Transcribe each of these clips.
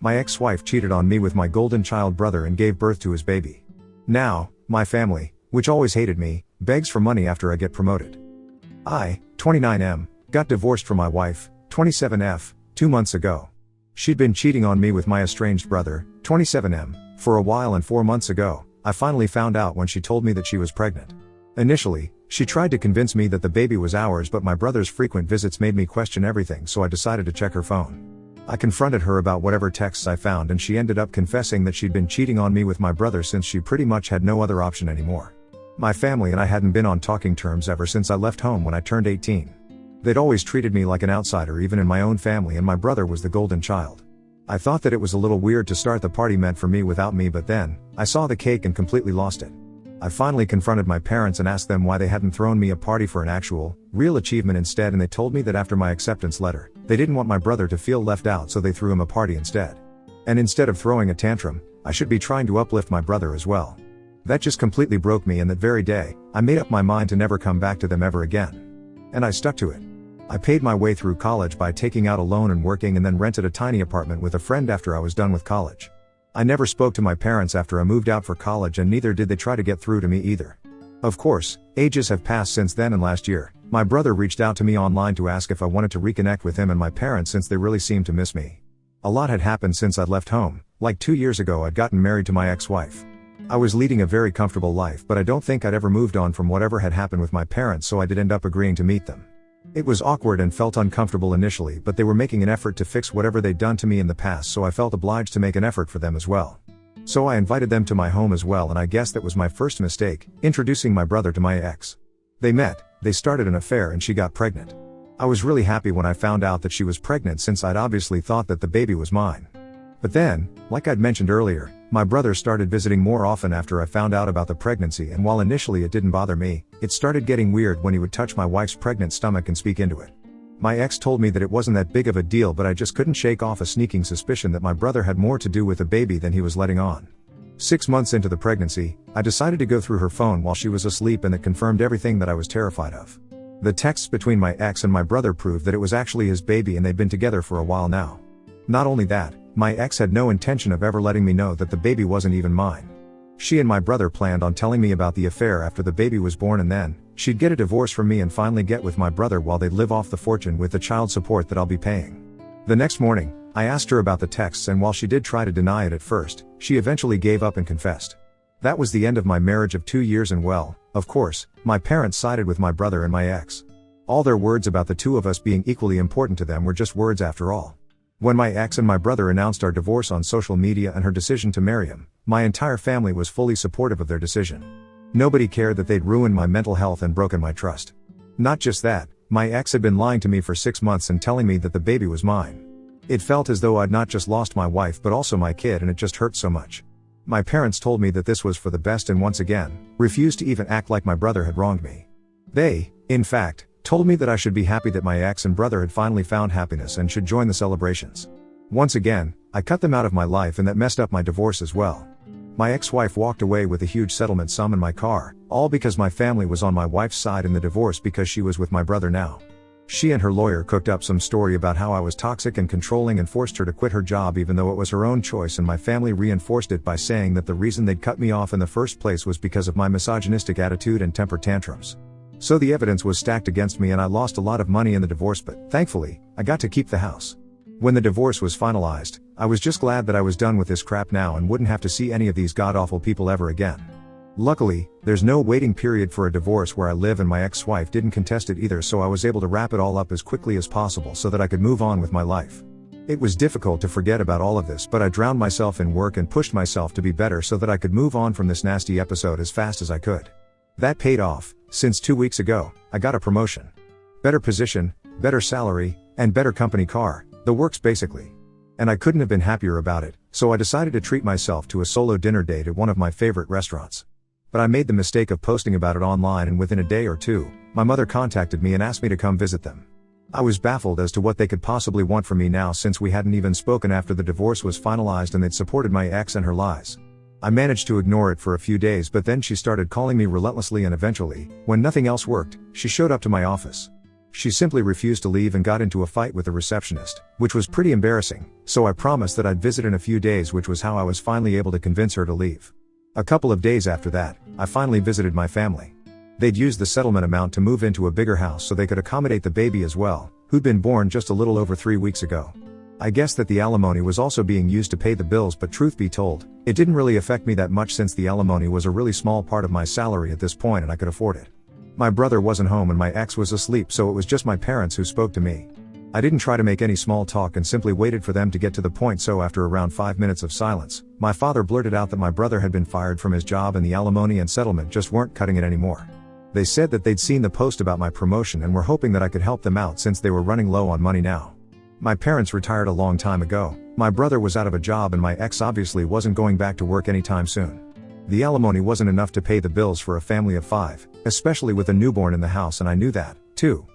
My ex-wife cheated on me with my golden child brother and gave birth to his baby. Now, my family, which always hated me, begs for money after I get promoted. I, 29M, got divorced from my wife, 27F, 2 months ago. She'd been cheating on me with my estranged brother, 27M, for a while, and 4 months ago, I finally found out when she told me that she was pregnant. Initially, she tried to convince me that the baby was ours, but my brother's frequent visits made me question everything, so I decided to check her phone. I confronted her about whatever texts I found, and she ended up confessing that she'd been cheating on me with my brother since she pretty much had no other option anymore. My family and I hadn't been on talking terms ever since I left home when I turned 18. They'd always treated me like an outsider even in my own family, and my brother was the golden child. I thought that it was a little weird to start the party meant for me without me, but then, I saw the cake and completely lost it. I finally confronted my parents and asked them why they hadn't thrown me a party for an actual, real achievement instead, and they told me that after my acceptance letter, they didn't want my brother to feel left out, so they threw him a party instead. And instead of throwing a tantrum, I should be trying to uplift my brother as well. That just completely broke me, and that very day, I made up my mind to never come back to them ever again. And I stuck to it. I paid my way through college by taking out a loan and working, and then rented a tiny apartment with a friend after I was done with college. I never spoke to my parents after I moved out for college, and neither did they try to get through to me either. Of course, ages have passed since then, and last year, my brother reached out to me online to ask if I wanted to reconnect with him and my parents since they really seemed to miss me. A lot had happened since I'd left home. Like 2 years ago, I'd gotten married to my ex-wife. I was leading a very comfortable life, but I don't think I'd ever moved on from whatever had happened with my parents, so I did end up agreeing to meet them. It was awkward and felt uncomfortable initially, but they were making an effort to fix whatever they'd done to me in the past, so I felt obliged to make an effort for them as well. So I invited them to my home as well, and I guess that was my first mistake, introducing my brother to my ex. They met, they started an affair, and she got pregnant. I was really happy when I found out that she was pregnant, since I'd obviously thought that the baby was mine. But then, like I'd mentioned earlier, my brother started visiting more often after I found out about the pregnancy, and while initially it didn't bother me, it started getting weird when he would touch my wife's pregnant stomach and speak into it. My ex told me that it wasn't that big of a deal, but I just couldn't shake off a sneaking suspicion that my brother had more to do with the baby than he was letting on. 6 months into the pregnancy, I decided to go through her phone while she was asleep, and it confirmed everything that I was terrified of. The texts between my ex and my brother proved that it was actually his baby, and they'd been together for a while now. Not only that, my ex had no intention of ever letting me know that the baby wasn't even mine. She and my brother planned on telling me about the affair after the baby was born, and then, she'd get a divorce from me and finally get with my brother while they'd live off the fortune with the child support that I'll be paying. The next morning, I asked her about the texts, and while she did try to deny it at first, she eventually gave up and confessed. That was the end of my marriage of 2 years, and well, of course, my parents sided with my brother and my ex. All their words about the two of us being equally important to them were just words after all. When my ex and my brother announced our divorce on social media and her decision to marry him, my entire family was fully supportive of their decision. Nobody cared that they'd ruined my mental health and broken my trust. Not just that, my ex had been lying to me for 6 months and telling me that the baby was mine. It felt as though I'd not just lost my wife but also my kid, and it just hurt so much. My parents told me that this was for the best and once again, refused to even act like my brother had wronged me. They, in fact, told me that I should be happy that my ex and brother had finally found happiness and should join the celebrations. Once again, I cut them out of my life, and that messed up my divorce as well. My ex-wife walked away with a huge settlement sum in my car, all because my family was on my wife's side in the divorce because she was with my brother now. She and her lawyer cooked up some story about how I was toxic and controlling and forced her to quit her job even though it was her own choice, and my family reinforced it by saying that the reason they'd cut me off in the first place was because of my misogynistic attitude and temper tantrums. So the evidence was stacked against me, and I lost a lot of money in the divorce, but thankfully, I got to keep the house. When the divorce was finalized, I was just glad that I was done with this crap now and wouldn't have to see any of these god-awful people ever again. Luckily, there's no waiting period for a divorce where I live, and my ex-wife didn't contest it either, so I was able to wrap it all up as quickly as possible so that I could move on with my life. It was difficult to forget about all of this, but I drowned myself in work and pushed myself to be better so that I could move on from this nasty episode as fast as I could. That paid off, since 2 weeks ago, I got a promotion. Better position, better salary, and better company car, the works basically. And I couldn't have been happier about it, so I decided to treat myself to a solo dinner date at one of my favorite restaurants. But I made the mistake of posting about it online, and within a day or two, my mother contacted me and asked me to come visit them. I was baffled as to what they could possibly want from me now, since we hadn't even spoken after the divorce was finalized and they'd supported my ex and her lies. I managed to ignore it for a few days, but then she started calling me relentlessly, and eventually, when nothing else worked, she showed up to my office. She simply refused to leave and got into a fight with the receptionist, which was pretty embarrassing, so I promised that I'd visit in a few days, which was how I was finally able to convince her to leave. A couple of days after that, I finally visited my family. They'd used the settlement amount to move into a bigger house so they could accommodate the baby as well, who'd been born just a little over 3 weeks ago. I guess that the alimony was also being used to pay the bills, but truth be told, it didn't really affect me that much since the alimony was a really small part of my salary at this point and I could afford it. My brother wasn't home and my ex was asleep, so it was just my parents who spoke to me. I didn't try to make any small talk and simply waited for them to get to the point, so after around 5 minutes of silence, my father blurted out that my brother had been fired from his job and the alimony and settlement just weren't cutting it anymore. They said that they'd seen the post about my promotion and were hoping that I could help them out since they were running low on money now. My parents retired a long time ago, my brother was out of a job and my ex obviously wasn't going back to work anytime soon. The alimony wasn't enough to pay the bills for a family of 5, especially with a newborn in the house, and I knew that, too.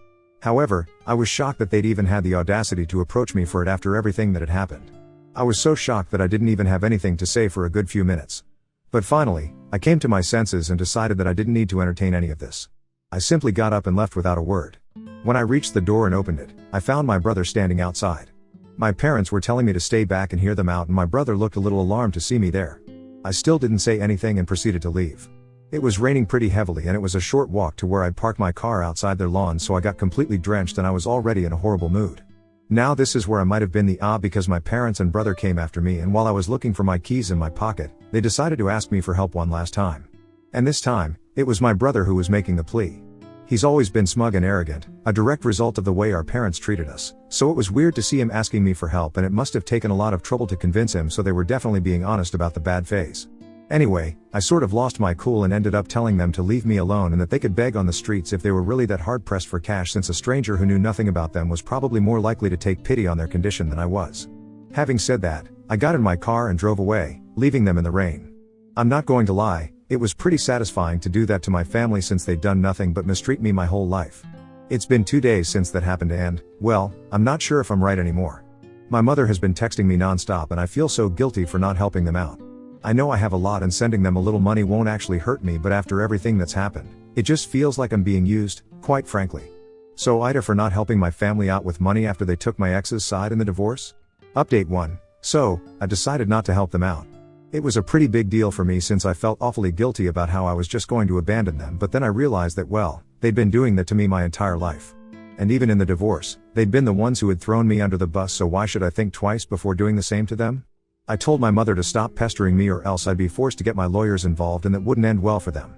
However, I was shocked that they'd even had the audacity to approach me for it after everything that had happened. I was so shocked that I didn't even have anything to say for a good few minutes. But finally, I came to my senses and decided that I didn't need to entertain any of this. I simply got up and left without a word. When I reached the door and opened it, I found my brother standing outside. My parents were telling me to stay back and hear them out, and my brother looked a little alarmed to see me there. I still didn't say anything and proceeded to leave. It was raining pretty heavily and it was a short walk to where I'd parked my car outside their lawn, so I got completely drenched and I was already in a horrible mood. Now this is where I might have been the because my parents and brother came after me, and while I was looking for my keys in my pocket, they decided to ask me for help one last time. And this time, it was my brother who was making the plea. He's always been smug and arrogant, a direct result of the way our parents treated us, so it was weird to see him asking me for help, and it must have taken a lot of trouble to convince him, so they were definitely being honest about the bad phase. Anyway, I sort of lost my cool and ended up telling them to leave me alone and that they could beg on the streets if they were really that hard pressed for cash, since a stranger who knew nothing about them was probably more likely to take pity on their condition than I was. Having said that, I got in my car and drove away, leaving them in the rain. I'm not going to lie, it was pretty satisfying to do that to my family since they'd done nothing but mistreat me my whole life. It's been 2 days since that happened and, well, I'm not sure if I'm right anymore. My mother has been texting me nonstop and I feel so guilty for not helping them out. I know I have a lot and sending them a little money won't actually hurt me, but after everything that's happened, it just feels like I'm being used, quite frankly. So Ida for not helping my family out with money after they took my ex's side in the divorce? Update 1. So, I decided not to help them out. It was a pretty big deal for me since I felt awfully guilty about how I was just going to abandon them, but then I realized that, well, they'd been doing that to me my entire life. And even in the divorce, they'd been the ones who had thrown me under the bus, so why should I think twice before doing the same to them? I told my mother to stop pestering me or else I'd be forced to get my lawyers involved, and that wouldn't end well for them.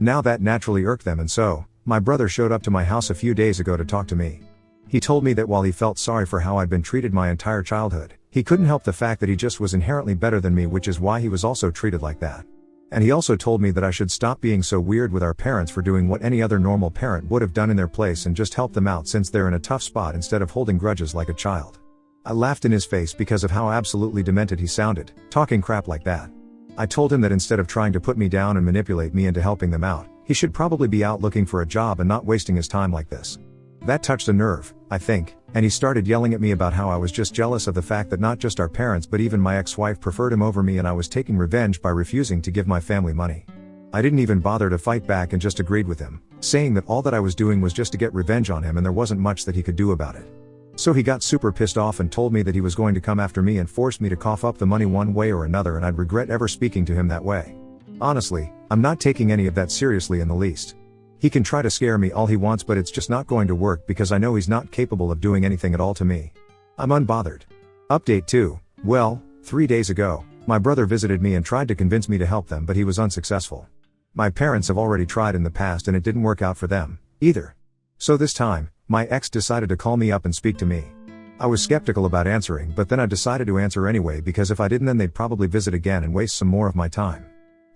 Now that naturally irked them, and so, my brother showed up to my house a few days ago to talk to me. He told me that while he felt sorry for how I'd been treated my entire childhood, he couldn't help the fact that he just was inherently better than me, which is why he was also treated like that. And he also told me that I should stop being so weird with our parents for doing what any other normal parent would have done in their place and just help them out since they're in a tough spot instead of holding grudges like a child. I laughed in his face because of how absolutely demented he sounded, talking crap like that. I told him that instead of trying to put me down and manipulate me into helping them out, he should probably be out looking for a job and not wasting his time like this. That touched a nerve, I think, and he started yelling at me about how I was just jealous of the fact that not just our parents but even my ex-wife preferred him over me, and I was taking revenge by refusing to give my family money. I didn't even bother to fight back and just agreed with him, saying that all that I was doing was just to get revenge on him and there wasn't much that he could do about it. So he got super pissed off and told me that he was going to come after me and force me to cough up the money one way or another, and I'd regret ever speaking to him that way. Honestly, I'm not taking any of that seriously in the least. He can try to scare me all he wants, but it's just not going to work because I know he's not capable of doing anything at all to me. I'm unbothered. Update 2. Well, 3 days ago, my brother visited me and tried to convince me to help them, but he was unsuccessful. My parents have already tried in the past and it didn't work out for them, either. So this time, my ex decided to call me up and speak to me. I was skeptical about answering, but then I decided to answer anyway because if I didn't then they'd probably visit again and waste some more of my time.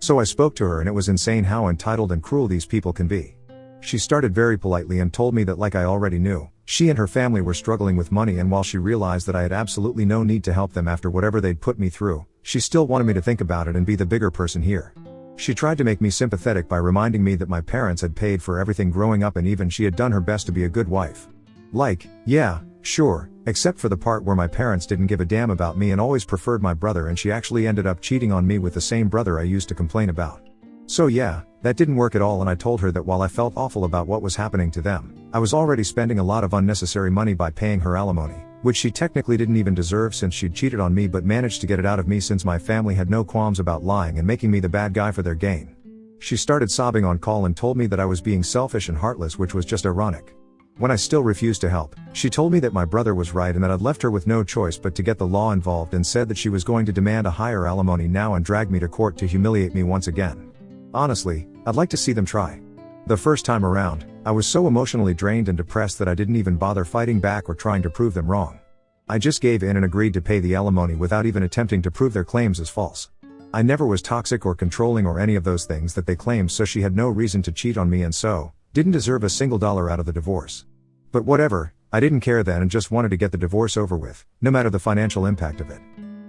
So I spoke to her and it was insane how entitled and cruel these people can be. She started very politely and told me that, like I already knew, she and her family were struggling with money, and while she realized that I had absolutely no need to help them after whatever they'd put me through, she still wanted me to think about it and be the bigger person here. She tried to make me sympathetic by reminding me that my parents had paid for everything growing up and even she had done her best to be a good wife. Like, yeah, sure, except for the part where my parents didn't give a damn about me and always preferred my brother, and she actually ended up cheating on me with the same brother I used to complain about. So yeah, that didn't work at all, and I told her that while I felt awful about what was happening to them, I was already spending a lot of unnecessary money by paying her alimony, which she technically didn't even deserve since she'd cheated on me but managed to get it out of me since my family had no qualms about lying and making me the bad guy for their gain. She started sobbing on call and told me that I was being selfish and heartless, which was just ironic. When I still refused to help, she told me that my brother was right and that I'd left her with no choice but to get the law involved, and said that she was going to demand a higher alimony now and drag me to court to humiliate me once again. Honestly, I'd like to see them try. The first time around, I was so emotionally drained and depressed that I didn't even bother fighting back or trying to prove them wrong. I just gave in and agreed to pay the alimony without even attempting to prove their claims as false. I never was toxic or controlling or any of those things that they claimed, so she had no reason to cheat on me and so didn't deserve a single dollar out of the divorce. But whatever, I didn't care then and just wanted to get the divorce over with, no matter the financial impact of it.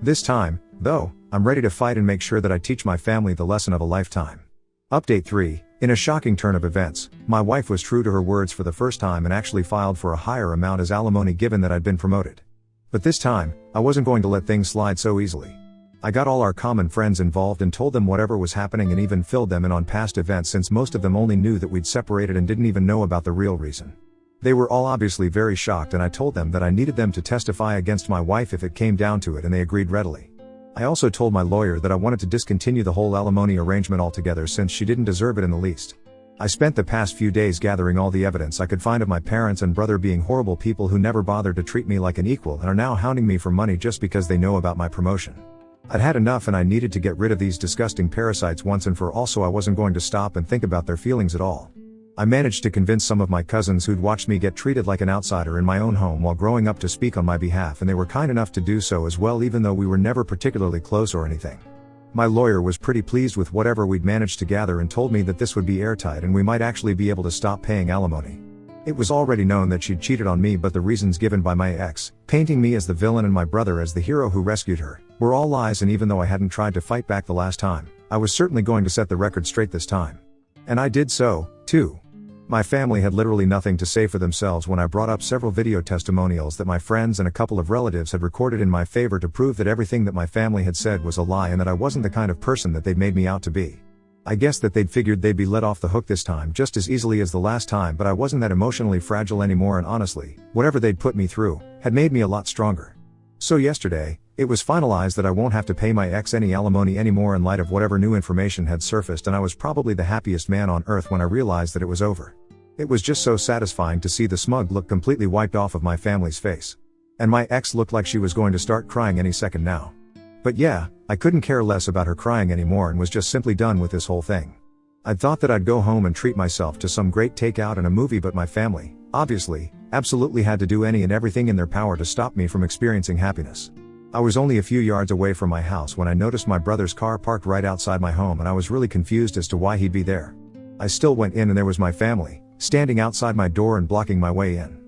This time, though, I'm ready to fight and make sure that I teach my family the lesson of a lifetime. Update 3. In a shocking turn of events, my wife was true to her words for the first time and actually filed for a higher amount as alimony given that I'd been promoted. But this time, I wasn't going to let things slide so easily. I got all our common friends involved and told them whatever was happening and even filled them in on past events, since most of them only knew that we'd separated and didn't even know about the real reason. They were all obviously very shocked, and I told them that I needed them to testify against my wife if it came down to it, and they agreed readily. I also told my lawyer that I wanted to discontinue the whole alimony arrangement altogether since she didn't deserve it in the least. I spent the past few days gathering all the evidence I could find of my parents and brother being horrible people who never bothered to treat me like an equal and are now hounding me for money just because they know about my promotion. I'd had enough and I needed to get rid of these disgusting parasites once and for all, so I wasn't going to stop and think about their feelings at all. I managed to convince some of my cousins who'd watched me get treated like an outsider in my own home while growing up to speak on my behalf, and they were kind enough to do so as well, even though we were never particularly close or anything. My lawyer was pretty pleased with whatever we'd managed to gather and told me that this would be airtight and we might actually be able to stop paying alimony. It was already known that she'd cheated on me, but the reasons given by my ex, painting me as the villain and my brother as the hero who rescued her, were all lies, and even though I hadn't tried to fight back the last time, I was certainly going to set the record straight this time. And I did so, too. My family had literally nothing to say for themselves when I brought up several video testimonials that my friends and a couple of relatives had recorded in my favor to prove that everything that my family had said was a lie and that I wasn't the kind of person that they'd made me out to be. I guess that they'd figured they'd be let off the hook this time just as easily as the last time, but I wasn't that emotionally fragile anymore, and honestly, whatever they'd put me through had made me a lot stronger. So yesterday, it was finalized that I won't have to pay my ex any alimony anymore in light of whatever new information had surfaced, and I was probably the happiest man on earth when I realized that it was over. It was just so satisfying to see the smug look completely wiped off of my family's face. And my ex looked like she was going to start crying any second now. But yeah, I couldn't care less about her crying anymore and was just simply done with this whole thing. I'd thought that I'd go home and treat myself to some great takeout and a movie, but my family, obviously, absolutely had to do any and everything in their power to stop me from experiencing happiness. I was only a few yards away from my house when I noticed my brother's car parked right outside my home, and I was really confused as to why he'd be there. I still went in and there was my family, standing outside my door and blocking my way in.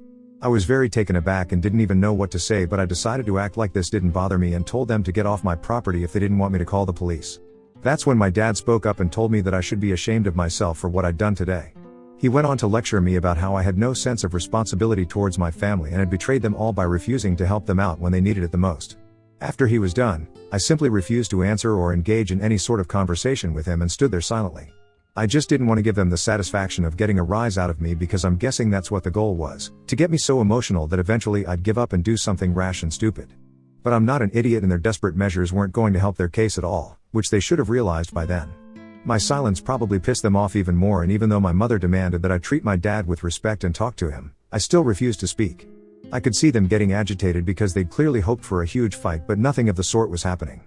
I was very taken aback and didn't even know what to say, but I decided to act like this didn't bother me and told them to get off my property if they didn't want me to call the police. That's when my dad spoke up and told me that I should be ashamed of myself for what I'd done today. He went on to lecture me about how I had no sense of responsibility towards my family and had betrayed them all by refusing to help them out when they needed it the most. After he was done, I simply refused to answer or engage in any sort of conversation with him and stood there silently. I just didn't want to give them the satisfaction of getting a rise out of me, because I'm guessing that's what the goal was, to get me so emotional that eventually I'd give up and do something rash and stupid. But I'm not an idiot, and their desperate measures weren't going to help their case at all, which they should have realized by then. My silence probably pissed them off even more, and even though my mother demanded that I treat my dad with respect and talk to him, I still refused to speak. I could see them getting agitated because they'd clearly hoped for a huge fight, but nothing of the sort was happening.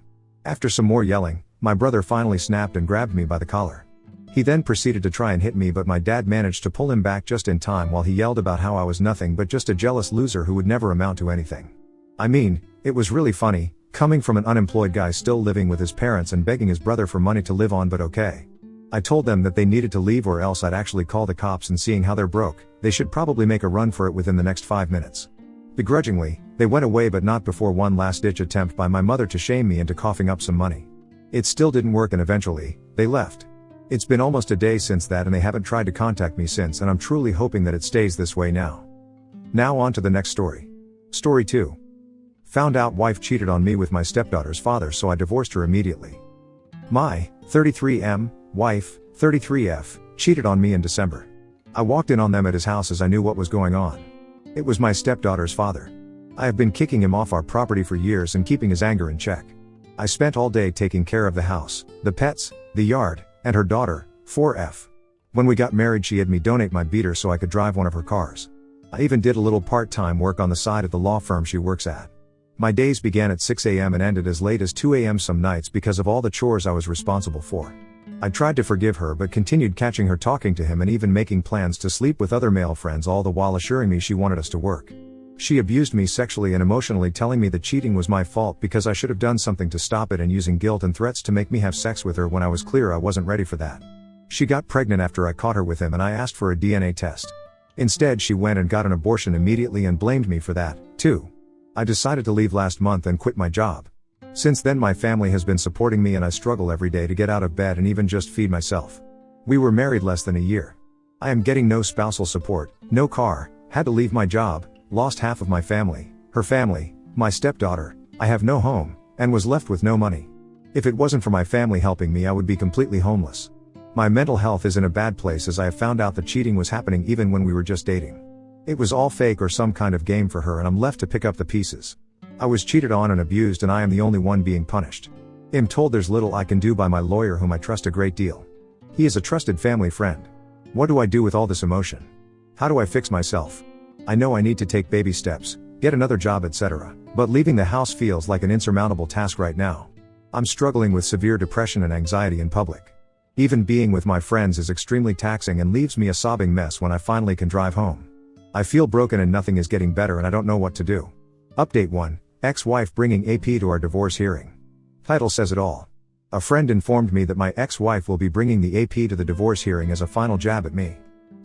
After some more yelling, my brother finally snapped and grabbed me by the collar. He then proceeded to try and hit me, but my dad managed to pull him back just in time while he yelled about how I was nothing but just a jealous loser who would never amount to anything. I mean, it was really funny, coming from an unemployed guy still living with his parents and begging his brother for money to live on, but okay. I told them that they needed to leave or else I'd actually call the cops, and seeing how they're broke, they should probably make a run for it within the next 5 minutes. Begrudgingly, they went away, but not before one last-ditch attempt by my mother to shame me into coughing up some money. It still didn't work, and eventually, they left. It's been almost a day since that, and they haven't tried to contact me since, and I'm truly hoping that it stays this way now. Now on to the next story. Story 2. Found out wife cheated on me with my stepdaughter's father, so I divorced her immediately. My 33M wife, 33F, cheated on me in December. I walked in on them at his house as I knew what was going on. It was my stepdaughter's father. I have been kicking him off our property for years and keeping his anger in check. I spent all day taking care of the house, the pets, the yard, and her daughter, 4F. When we got married, she had me donate my beater so I could drive one of her cars. I even did a little part-time work on the side at the law firm she works at. My days began at 6 a.m. and ended as late as 2 a.m. some nights because of all the chores I was responsible for. I tried to forgive her but continued catching her talking to him and even making plans to sleep with other male friends, all the while assuring me she wanted us to work. She abused me sexually and emotionally, telling me that cheating was my fault because I should have done something to stop it, and using guilt and threats to make me have sex with her when I was clear I wasn't ready for that. She got pregnant after I caught her with him and I asked for a DNA test. Instead, she went and got an abortion immediately and blamed me for that, too. I decided to leave last month and quit my job. Since then, my family has been supporting me and I struggle every day to get out of bed and even just feed myself. We were married less than a year. I am getting no spousal support, no car, had to leave my job, lost half of my family, her family, my stepdaughter, I have no home, and was left with no money. If it wasn't for my family helping me, I would be completely homeless. My mental health is in a bad place as I have found out that cheating was happening even when we were just dating. It was all fake or some kind of game for her, and I'm left to pick up the pieces. I was cheated on and abused, and I am the only one being punished. I'm told there's little I can do by my lawyer, whom I trust a great deal. He is a trusted family friend. What do I do with all this emotion? How do I fix myself? I know I need to take baby steps, get another job, etc., but leaving the house feels like an insurmountable task right now. I'm struggling with severe depression and anxiety in public. Even being with my friends is extremely taxing and leaves me a sobbing mess when I finally can drive home. I feel broken and nothing is getting better and I don't know what to do. Update 1. Ex-wife bringing AP to our divorce hearing. Title says it all. A friend informed me that my ex-wife will be bringing the AP to the divorce hearing as a final jab at me.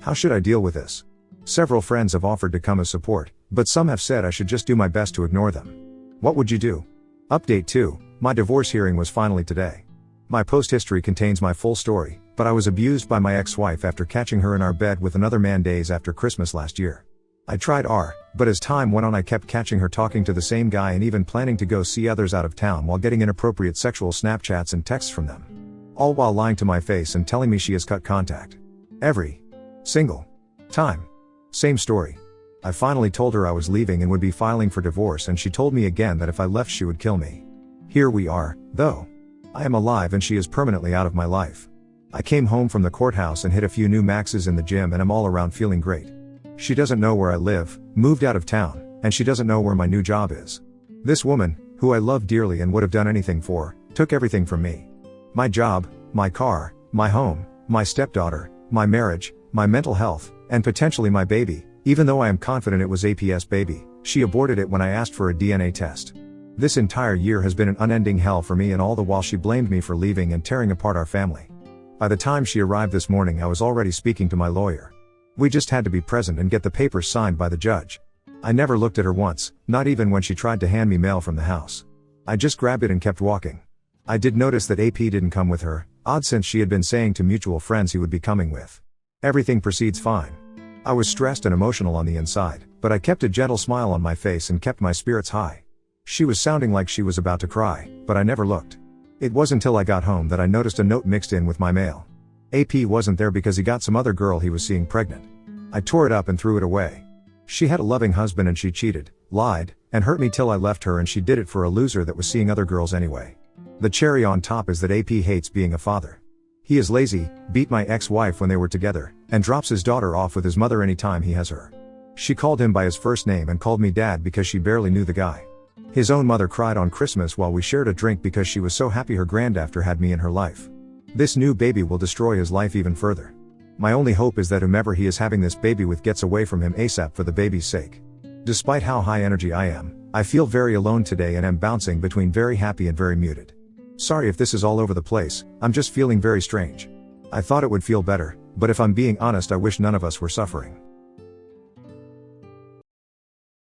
How should I deal with this? Several friends have offered to come as support, but some have said I should just do my best to ignore them. What would you do? Update 2. My divorce hearing was finally today. My post history contains my full story, but I was abused by my ex-wife after catching her in our bed with another man days after Christmas last year. I tried but as time went on I kept catching her talking to the same guy and even planning to go see others out of town while getting inappropriate sexual Snapchats and texts from them. All while lying to my face and telling me she has cut contact. Every single time. Same story. I finally told her I was leaving and would be filing for divorce, and she told me again that if I left she would kill me. Here we are, though. I am alive and she is permanently out of my life. I came home from the courthouse and hit a few new maxes in the gym and I'm all around feeling great. She doesn't know where I live, moved out of town, and she doesn't know where my new job is. This woman, who I love dearly and would have done anything for, took everything from me. My job, my car, my home, my stepdaughter, my marriage, my mental health, and potentially my baby. Even though I am confident it was AP's baby, she aborted it when I asked for a DNA test. This entire year has been an unending hell for me, and all the while she blamed me for leaving and tearing apart our family. By the time she arrived this morning I was already speaking to my lawyer. We just had to be present and get the papers signed by the judge. I never looked at her once, not even when she tried to hand me mail from the house. I just grabbed it and kept walking. I did notice that AP didn't come with her, odd since she had been saying to mutual friends he would be coming with. Everything proceeds fine. I was stressed and emotional on the inside, but I kept a gentle smile on my face and kept my spirits high. She was sounding like she was about to cry, but I never looked. It was until I got home that I noticed a note mixed in with my mail. AP wasn't there because he got some other girl he was seeing pregnant. I tore it up and threw it away. She had a loving husband and she cheated, lied, and hurt me till I left her, and she did it for a loser that was seeing other girls anyway. The cherry on top is that AP hates being a father. He is lazy, beat my ex-wife when they were together, and drops his daughter off with his mother anytime he has her. She called him by his first name and called me dad because she barely knew the guy. His own mother cried on Christmas while we shared a drink because she was so happy her granddaughter had me in her life. This new baby will destroy his life even further. My only hope is that whomever he is having this baby with gets away from him ASAP for the baby's sake. Despite how high energy I am, I feel very alone today and am bouncing between very happy and very muted. Sorry if this is all over the place, I'm just feeling very strange. I thought it would feel better, but if I'm being honest I wish none of us were suffering.